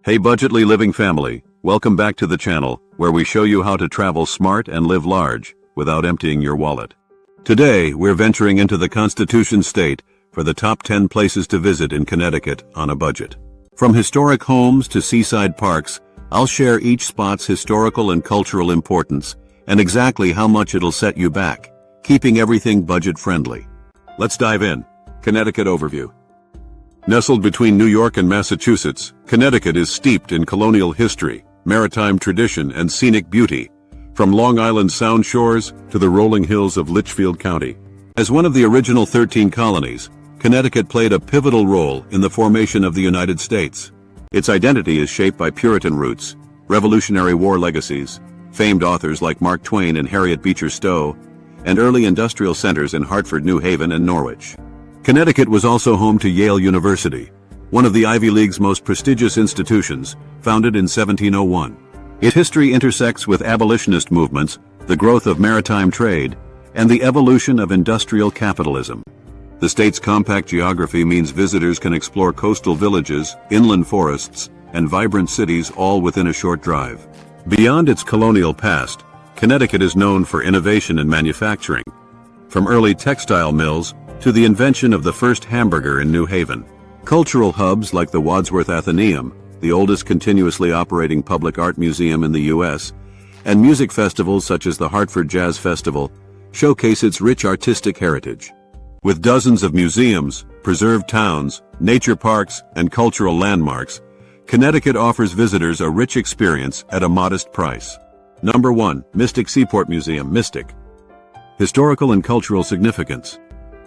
Hey budgetly living family, welcome back to the channel, where we show you how to travel smart and live large, without emptying your wallet. Today, we're venturing into the Constitution State for the top 10 places to visit in Connecticut on a budget. From historic homes to seaside parks, I'll share each spot's historical and cultural importance, and exactly how much it'll set you back, keeping everything budget-friendly. Let's dive in. Connecticut Overview. Nestled between New York and Massachusetts, Connecticut is steeped in colonial history, maritime tradition, and scenic beauty, from Long Island's Sound shores to the rolling hills of Litchfield County. As one of the original 13 colonies, Connecticut played a pivotal role in the formation of the United States. Its identity is shaped by Puritan roots, Revolutionary War legacies, famed authors like Mark Twain and Harriet Beecher Stowe, and early industrial centers in Hartford, New Haven, and Norwich. Connecticut was also home to Yale University, one of the Ivy League's most prestigious institutions, founded in 1701. Its history intersects with abolitionist movements, the growth of maritime trade, and the evolution of industrial capitalism. The state's compact geography means visitors can explore coastal villages, inland forests, and vibrant cities all within a short drive. Beyond its colonial past, Connecticut is known for innovation in manufacturing, from early textile mills to the invention of the first hamburger in New Haven. Cultural hubs like the Wadsworth Atheneum, the oldest continuously operating public art museum in the U.S., and music festivals such as the Hartford Jazz Festival showcase its rich artistic heritage. With dozens of museums, preserved towns, nature parks, and cultural landmarks, Connecticut offers visitors a rich experience at a modest price. Number 1. Mystic Seaport Museum, Mystic. Historical and cultural significance.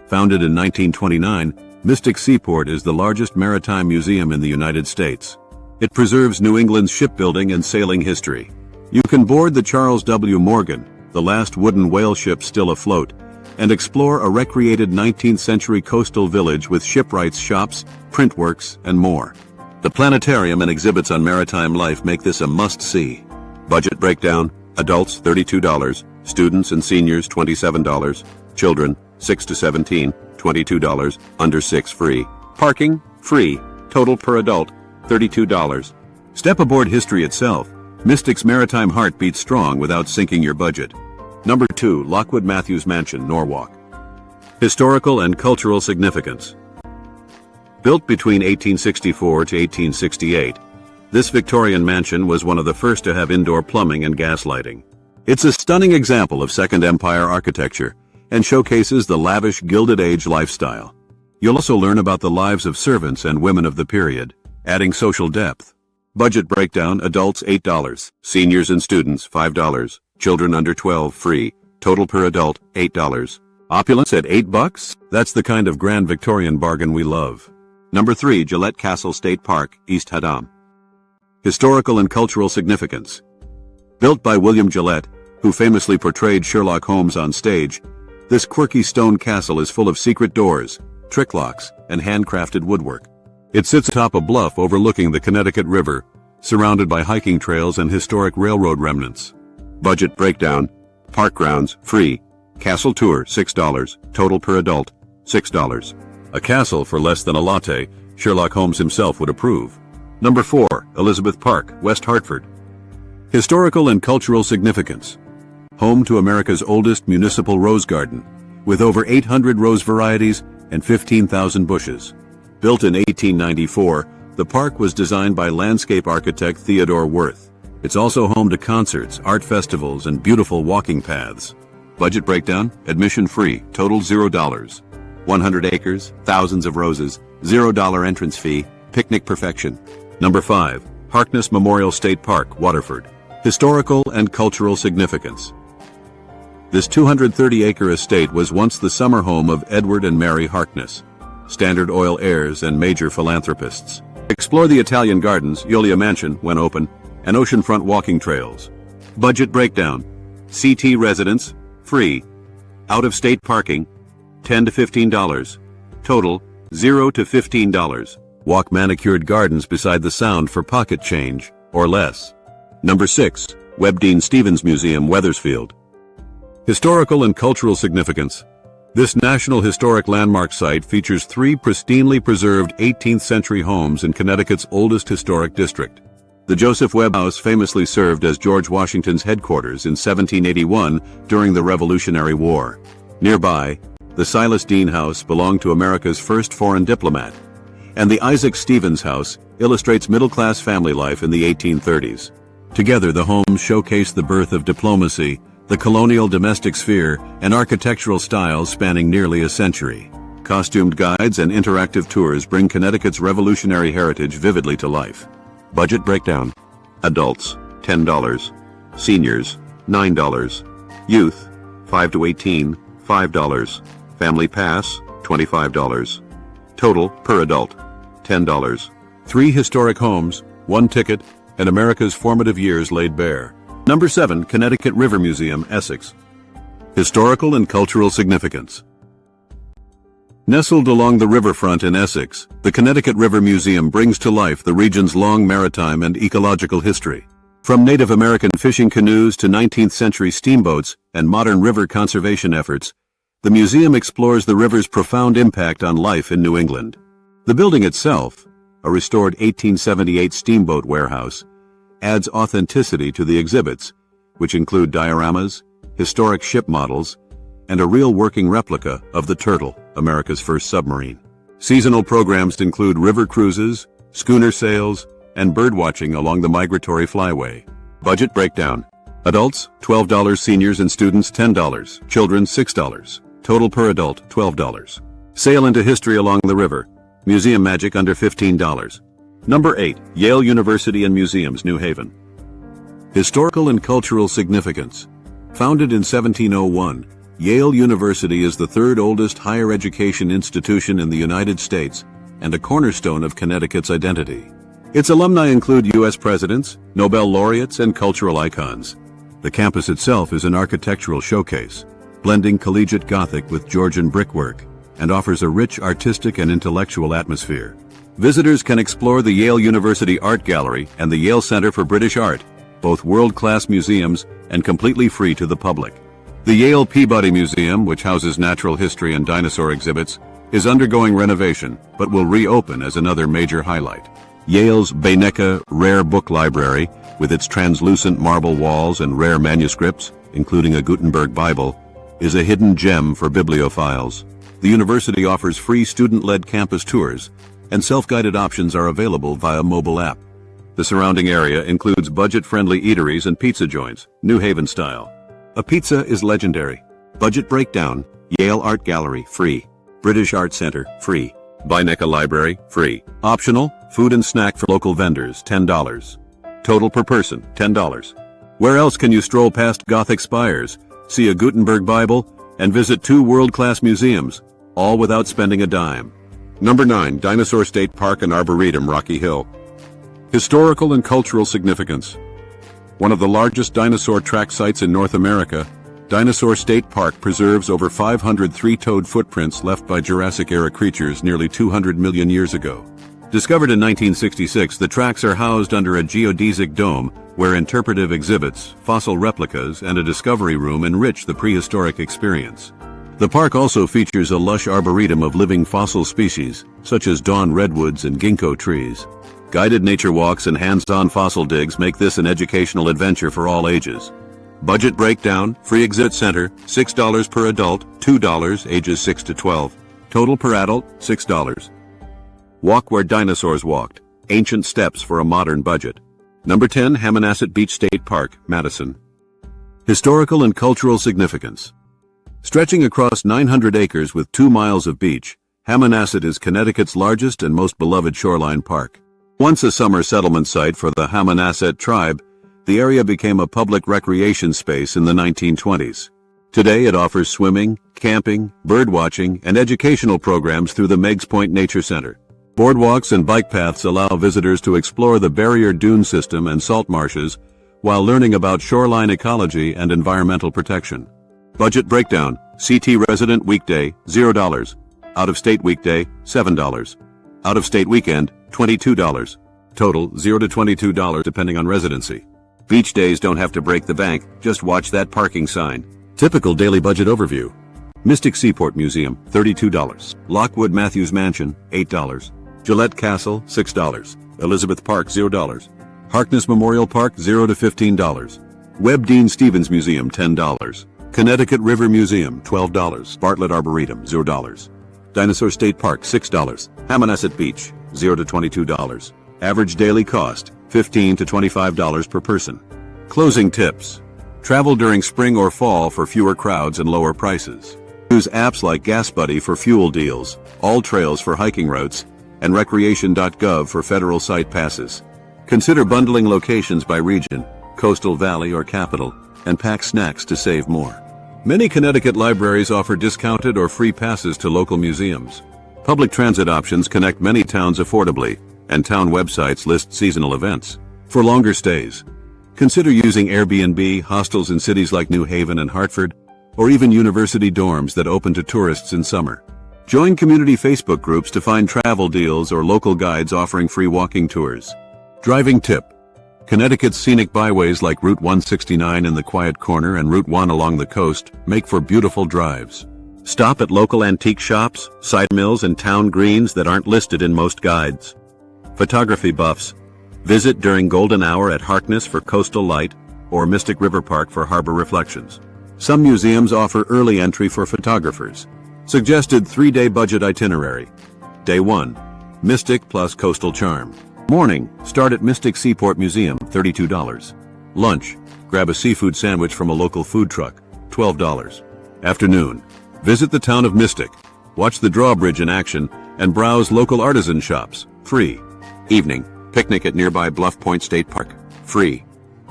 Founded in 1929, Mystic Seaport is the largest maritime museum in the United States. It preserves New England's shipbuilding and sailing history. You can board the Charles W. Morgan, the last wooden whale ship still afloat, and explore a recreated 19th century coastal village with shipwrights shops, printworks, and more. The planetarium and exhibits on maritime life make this a must-see. Budget breakdown: adults $32, students and seniors $27, children 6 to 17, $22, under 6 free. Parking, free. Total per adult, $32. Step aboard history itself. Mystic's maritime heart beats strong without sinking your budget. Number 2. Lockwood Matthews Mansion, Norwalk. Historical and cultural significance. Built between 1864 to 1868, this Victorian mansion was one of the first to have indoor plumbing and gas lighting. It's a stunning example of Second Empire architecture, and showcases the lavish Gilded Age lifestyle. You'll also learn about the lives of servants and women of the period, adding social depth. Budget breakdown: adults $8, seniors and students $5, children under 12 free, total per adult $8. Opulence at $8? That's the kind of grand Victorian bargain we love. Number 3. Gillette Castle State Park, East Haddam. Historical and cultural significance. Built by William Gillette, who famously portrayed Sherlock Holmes on stage, this quirky stone castle is full of secret doors, trick locks, and handcrafted woodwork. It sits atop a bluff overlooking the Connecticut River, surrounded by hiking trails and historic railroad remnants. Budget breakdown: park grounds, free. Castle tour, $6, total per adult, $6. A castle for less than a latte, Sherlock Holmes himself would approve. Number 4. Elizabeth Park, West Hartford. Historical and cultural significance. Home to America's oldest municipal rose garden, with over 800 rose varieties and 15,000 bushes. Built in 1894, the park was designed by landscape architect Theodore Wirth. It's also home to concerts, art festivals, and beautiful walking paths. Budget breakdown: admission free, total $0. 100 acres, thousands of roses, $0 entrance fee, picnic perfection. Number 5. Harkness Memorial State Park, Waterford. Historical and cultural significance. This 230-acre estate was once the summer home of Edward and Mary Harkness, Standard Oil heirs and major philanthropists. Explore the Italian gardens, Yolia Mansion, when open, and oceanfront walking trails. Budget breakdown: CT residents, free. Out-of-state parking, $10 to $15. Total, $0 to $15. Walk manicured gardens beside the Sound for pocket change, or less. Number 6. Webdean Stevens Museum, Wethersfield. Historical and cultural significance. This National Historic Landmark site features 3 pristinely preserved 18th century homes in Connecticut's oldest historic district. The Joseph Webb House famously served as George Washington's headquarters in 1781 during the Revolutionary War. Nearby, the Silas Deane House belonged to America's first foreign diplomat, and the Isaac Stevens House illustrates middle-class family life in the 1830s. Together, the homes showcase the birth of diplomacy, the colonial domestic sphere, and architectural styles spanning nearly a century. Costumed guides and interactive tours bring Connecticut's revolutionary heritage vividly to life. Budget breakdown. Adults, $10. Seniors, $9. Youth, 5 to 18, $5. Family pass, $25. Total per adult, $10. 3 historic homes, 1 ticket, and America's formative years laid bare. Number 7, Connecticut River Museum, Essex. Historical and cultural significance. Nestled along the riverfront in Essex, the Connecticut River Museum brings to life the region's long maritime and ecological history. From Native American fishing canoes to 19th century steamboats and modern river conservation efforts, the museum explores the river's profound impact on life in New England. The building itself, a restored 1878 steamboat warehouse, adds authenticity to the exhibits, which include dioramas, historic ship models, and a real working replica of the Turtle, America's first submarine. Seasonal programs include river cruises, schooner sails, and birdwatching along the migratory flyway. Budget breakdown. Adults, $12. Seniors and students, $10. Children, $6. Total per adult, $12. Sail into history along the river. Museum magic under $15. Number 8, Yale University and Museums, New Haven. Historical and cultural significance. Founded in 1701, Yale University is the 3rd oldest higher education institution in the United States and a cornerstone of Connecticut's identity. Its alumni include U.S. presidents, Nobel laureates, and cultural icons. The campus itself is an architectural showcase, blending collegiate Gothic with Georgian brickwork, and offers a rich artistic and intellectual atmosphere. Visitors can explore the Yale University Art Gallery and the Yale Center for British Art, both world-class museums and completely free to the public. The Yale Peabody Museum, which houses natural history and dinosaur exhibits, is undergoing renovation, but will reopen as another major highlight. Yale's Beinecke Rare Book Library, with its translucent marble walls and rare manuscripts, including a Gutenberg Bible, is a hidden gem for bibliophiles. The university offers free student-led campus tours, and self-guided options are available via mobile app. The surrounding area includes budget-friendly eateries and pizza joints, New Haven style. A pizza is legendary. Budget breakdown. Yale Art Gallery, free. British Art Center, free. Beinecke Library, free. Optional, food and snack for local vendors, $10. Total per person, $10. Where else can you stroll past Gothic spires, see a Gutenberg Bible, and visit 2 world-class museums, all without spending a dime? Number 9, Dinosaur State Park and Arboretum, Rocky Hill. Historical and cultural significance. One of the largest dinosaur track sites in North America, Dinosaur State Park preserves over 500 three-toed footprints left by Jurassic-era creatures nearly 200 million years ago. Discovered in 1966, the tracks are housed under a geodesic dome where interpretive exhibits, fossil replicas, and a discovery room enrich the prehistoric experience. The park also features a lush arboretum of living fossil species, such as dawn redwoods and ginkgo trees. Guided nature walks and hands-on fossil digs make this an educational adventure for all ages. Budget breakdown, free exhibit center, $6 per adult, $2 ages 6 to 12. Total per adult, $6. Walk where dinosaurs walked, ancient steps for a modern budget. Number 10, Hammonasset Beach State Park, Madison. Historical and cultural significance. Stretching across 900 acres with 2 miles of beach, Hammonasset is Connecticut's largest and most beloved shoreline park. Once a summer settlement site for the Hammonasset tribe, the area became a public recreation space in the 1920s. Today it offers swimming, camping, birdwatching, and educational programs through the Meigs Point Nature Center. Boardwalks and bike paths allow visitors to explore the barrier dune system and salt marshes while learning about shoreline ecology and environmental protection. Budget breakdown, CT resident weekday, $0. Out-of-state weekday, $7. Out-of-state weekend, $22. Total, $0 to $22 depending on residency. Beach days don't have to break the bank, just watch that parking sign. Typical daily budget overview. Mystic Seaport Museum, $32. Lockwood Matthews Mansion, $8. Gillette Castle, $6. Elizabeth Park, $0. Harkness Memorial Park, $0 to $15. Webb Dean Stevens Museum, $10. Connecticut River Museum, $12. Bartlett Arboretum, $0. Dinosaur State Park, $6. Hammonasset Beach, $0 to $22. Average daily cost, $15 to $25 per person. Closing tips. Travel during spring or fall for fewer crowds and lower prices. Use apps like GasBuddy for fuel deals, All Trails for hiking routes, and recreation.gov for federal site passes. Consider bundling locations by region, coastal, valley, or capital, and pack snacks to save more. Many Connecticut libraries offer discounted or free passes to local museums. Public transit options connect many towns affordably, and town websites list seasonal events. For longer stays, consider using Airbnb, hostels in cities like New Haven and Hartford, or even university dorms that open to tourists in summer. Join community Facebook groups to find travel deals or local guides offering free walking tours. Driving tip. Connecticut's scenic byways like Route 169 in the Quiet Corner and Route 1 along the coast make for beautiful drives. Stop at local antique shops, side mills, and town greens that aren't listed in most guides. Photography buffs. Visit during golden hour at Harkness for coastal light or Mystic River Park for harbor reflections. Some museums offer early entry for photographers. Suggested 3-day budget itinerary. Day 1. Mystic plus coastal charm. Morning, start at Mystic Seaport Museum, $32. Lunch, grab a seafood sandwich from a local food truck, $12. Afternoon, visit the town of Mystic, watch the drawbridge in action, and browse local artisan shops, free. Evening, picnic at nearby Bluff Point State Park, free.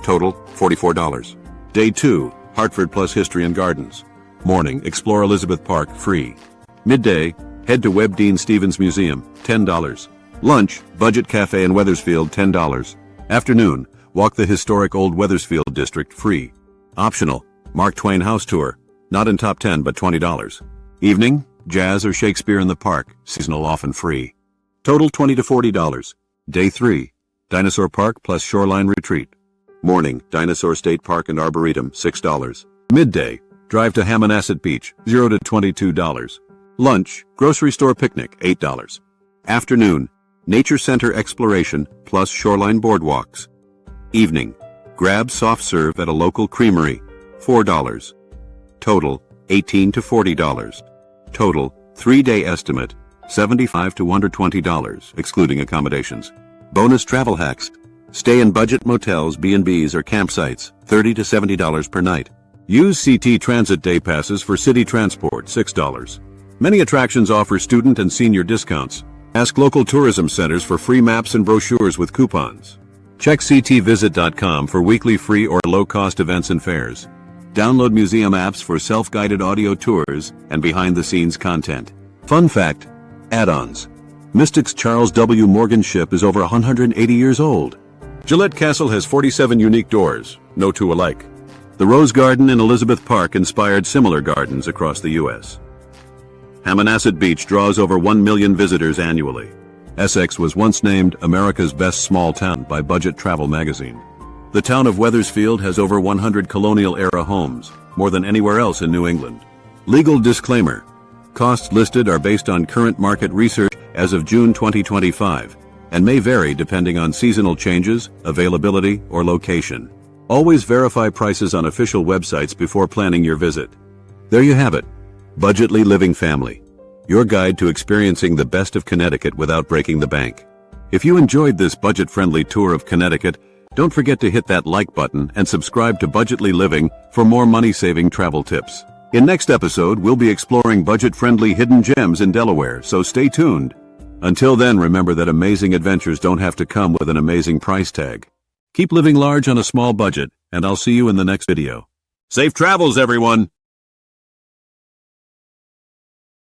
Total, $44. Day 2, Hartford plus History and Gardens. Morning, explore Elizabeth Park, free. Midday, head to Webb Dean Stevens Museum, $10. Lunch, Budget Cafe in Wethersfield, $10. Afternoon, walk the historic Old Wethersfield District, free. Optional, Mark Twain House Tour, not in top 10 but $20. Evening, jazz or Shakespeare in the park, seasonal often free. Total $20 to $40. Day 3, Dinosaur Park plus Shoreline Retreat. Morning, Dinosaur State Park and Arboretum, $6. Midday, drive to Hammonasset Beach, $0 to $22. Lunch, grocery store picnic, $8. Afternoon, Nature Center Exploration plus Shoreline Boardwalks. Evening, grab soft serve at a local creamery, $4. Total, $18 to $40. Total, 3-day estimate, $75 to $120, excluding accommodations. Bonus travel hacks. Stay in budget motels, B&Bs, or campsites, $30 to $70 per night. Use CT Transit Day Passes for city transport, $6. Many attractions offer student and senior discounts. Ask local tourism centers for free maps and brochures with coupons. Check ctvisit.com for weekly free or low-cost events and fairs. Download museum apps for self-guided audio tours and behind-the-scenes content. Fun fact, add-ons. Mystic's Charles W. Morgan ship is over 180 years old. Gillette Castle has 47 unique doors, no two alike. The Rose Garden in Elizabeth Park inspired similar gardens across the U.S. Hammonasset Beach draws over 1 million visitors annually. Essex was once named America's best small town by Budget Travel magazine. The town of Wethersfield has over 100 colonial-era homes, more than anywhere else in New England. Legal disclaimer. Costs listed are based on current market research as of June 2025, and may vary depending on seasonal changes, availability, or location. Always verify prices on official websites before planning your visit. There you have it. Budgetly Living Family, your guide to experiencing the best of Connecticut without breaking the bank. If you enjoyed this budget-friendly tour of Connecticut, don't forget to hit that like button and subscribe to Budgetly Living for more money-saving travel tips. In next episode, we'll be exploring budget-friendly hidden gems in Delaware, so stay tuned. Until then, remember that amazing adventures don't have to come with an amazing price tag. Keep living large on a small budget, and I'll see you in the next video. Safe travels, everyone!